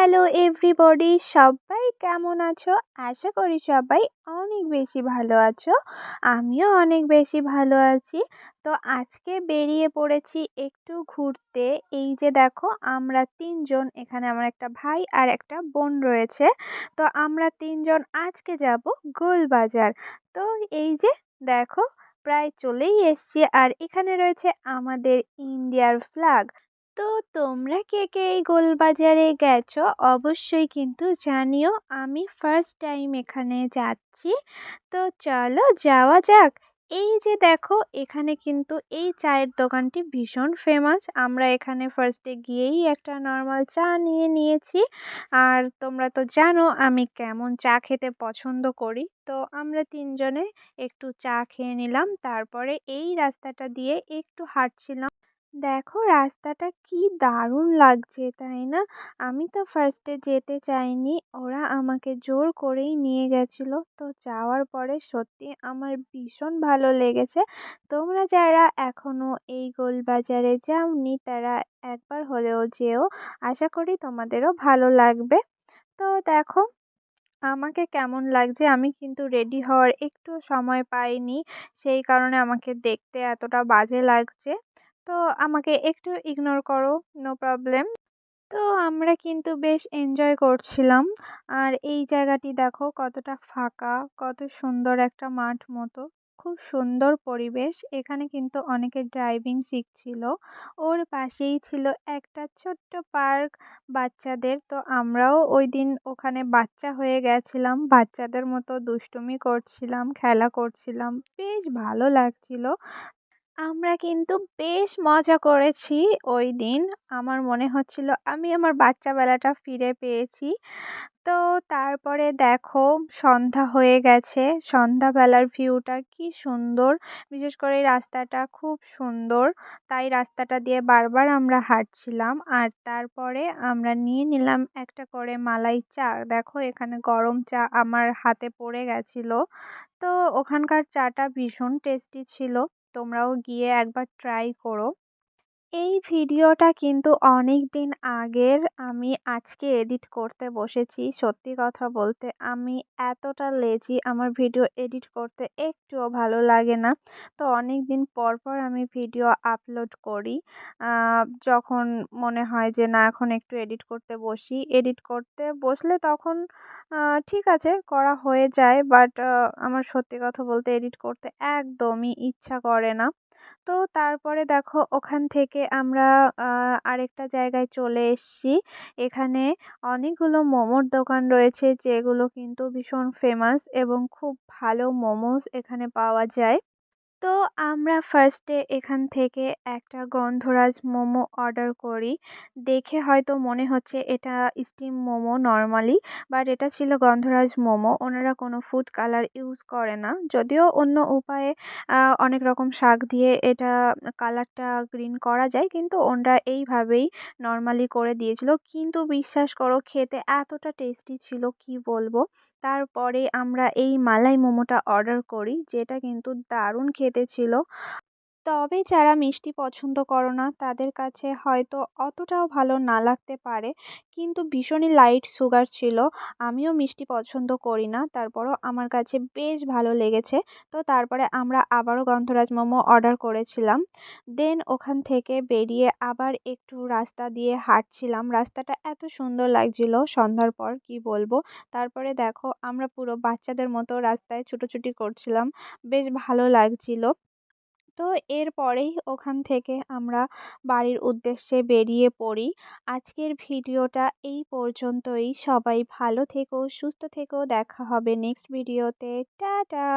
Hello everybody, সবাই কেমন আছো? আশা করি সবাই অনেক বেশি ভালো আছো। আমিও অনেক বেশি ভালো আছি। তো আজকে বেরিয়ে পড়েছি একটু ঘুরতে। এই যে দেখো, আমরা তিনজন, এখানে আমার একটা ভাই আর একটা বোন রয়েছে। তো আমরা তিনজন আজকে যাব গোলবাজার। তো এই যে দেখো, প্রায় চলেই এসছি, আর এখানে রয়েছে আমাদের ইন্ডিয়ার ফ্ল্যাগ। তো তোমরা কে কে এই গোলবাজারে গেছো অবশ্যই কিন্তু জানিও। আমি ফার্স্ট টাইম এখানে যাচ্ছি। তো চলো যাওয়া যাক। এই যে দেখো, এখানে কিন্তু এই চায়ের দোকানটি ভীষণ ফেমাস। আমরা এখানে ফার্স্টে গিয়েই একটা নর্মাল চা নিয়ে নিয়েছি। আর তোমরা তো জানো আমি কেমন চা খেতে পছন্দ করি। তো আমরা তিনজনে একটু চা খেয়ে নিলাম, তারপরে এই রাস্তাটা দিয়ে একটু হাঁটছিলাম। দেখো রাস্তাটা কি দারুণ লাগছে, তাই না? আমি তো ফার্স্টে যেতে চাইনি, ওরা আমাকে জোর করেই নিয়ে গেছিল। তো যাওয়ার পরে সত্যি আমার ভীষণ ভালো লেগেছে। তোমরা যারা এখনো এই গোলবাজারে যাওনি তারা একবার হলেও যেও। আশা করি তোমাদেরও ভালো লাগবে। তো দেখো আমাকে কেমন লাগছে, আমি কিন্তু রেডি হওয়ার একটু সময় পাইনি, সেই কারণে আমাকে দেখতে এতটা বাজে লাগছে। তো আমাকে একটু ইগনোর করো, নো প্রবলেম। তো আমরা কিন্তু বেশ এনজয় করছিলাম। আর এই জায়গাটি দেখো কতটা ফাঁকা, কত সুন্দর একটা মাঠ মতো। খুব সুন্দর পরিবেশ। এখানে কিন্তু অনেকে ড্রাইভিং শিখছিল। ওর পাশেই ছিল একটা ছোট্ট পার্ক বাচ্চাদের। তো আমরাও ওই দিন ওখানে বাচ্চা হয়ে গেছিলাম, বাচ্চাদের মতো দুষ্টুমি করছিলাম, খেলা করছিলাম, বেশ ভালো লাগছিল। আমরা কিন্তু বেশ মজা করেছি ওই দিন। আমার মনে হচ্ছিল আমি আমার বাচ্চা বেলাটা ফিরে পেয়েছি। তো তারপরে দেখো সন্ধ্যা হয়ে গেছে। সন্ধ্যাবেলার ভিউটা কি সুন্দর। বিশেষ করে এই রাস্তাটা খুব সুন্দর। তাই রাস্তাটা দিয়ে বারবার আমরা হাঁটছিলাম। আর তারপরে আমরা নিয়ে নিলাম একটা করে মালাই চা। দেখো এখানে গরম চা আমার হাতে পড়ে গেছিল। তো ওখানকার চাটা ভীষণ টেস্টি ছিল। তোমরাও গিয়ে একবার ট্রাই করো। এই ভিডিওটা কিন্তু অনেক দিন আগের, আমি আজকে এডিট করতে বসেছি। সত্যি কথা বলতে আমি এতটা লেজি, আমার ভিডিও এডিট করতে একটুও ভালো লাগে না। তো অনেক দিন পর পর আমি ভিডিও আপলোড করি। যখন মনে হয় যে না এখন একটু এডিট করতে বসি, এডিট করতে বসলে তখন ঠিক আছে করা হয়ে যায়, বাট আমার সত্যি কথা বলতে এডিট করতে একদমই ইচ্ছা করে না। তো তারপরে দেখো ওখান থেকে আমরা আরেকটা জায়গায় চলে এসেছি। এখানে অনেকগুলো মোমোর দোকান রয়েছে যেগুলো কিন্তু ভীষণ ফেমাস, এবং খুব ভালো মোমোস এখানে পাওয়া যায়। তো আমরা ফার্স্টে এখান থেকে একটা গন্ধরাজ মোমো অর্ডার করি। দেখে হয়তো মনে হচ্ছে এটা স্টিম মোমো নর্মালি, বাট এটা ছিল গন্ধরাজ মোমো। ওনারা কোনো ফুড কালার ইউজ করে না, যদিও অন্য উপায়ে অনেক রকম শাক দিয়ে এটা কালারটা গ্রিন করা যায়, কিন্তু ওনারা এইভাবেই নর্মালি করে দিয়েছিল। কিন্তু বিশ্বাস করো খেতে এতটা টেস্টি ছিল কি বলবো। তারপরে আমরা এই মালাই মোমোটা অর্ডার করি, যেটা কিন্তু দারুণ খেতে ছিল। তবে যারা মিষ্টি পছন্দ করো না তাদের কাছে হয়তো অতটাও ভালো না লাগতে পারে, কিন্তু ভীষণই লাইট সুগার ছিল। আমিও মিষ্টি পছন্দ করি না, তারপরও আমার কাছে বেশ ভালো লেগেছে। তো তারপরে আমরা আবারও গন্ধরাজ মোমো অর্ডার করেছিলাম। দেন ওখান থেকে বেরিয়ে আবার একটু রাস্তা দিয়ে হাঁটছিলাম। রাস্তাটা এত সুন্দর লাগছিল সন্ধ্যার পর কি বলবো। তারপরে দেখো আমরা পুরো বাচ্চাদের মতো রাস্তায় ছুটোছুটি করছিলাম, বেশ ভালো লাগছিল। তো এরপরেই ওখান থেকে আমরা বাড়ির উদ্দেশ্যে বেরিয়ে পড়ি। আজকের ভিডিওটা এই পর্যন্তই। সবাই ভালো থেকো, সুস্থ থেকো। দেখা হবে নেক্সট ভিডিওতে। টাটা।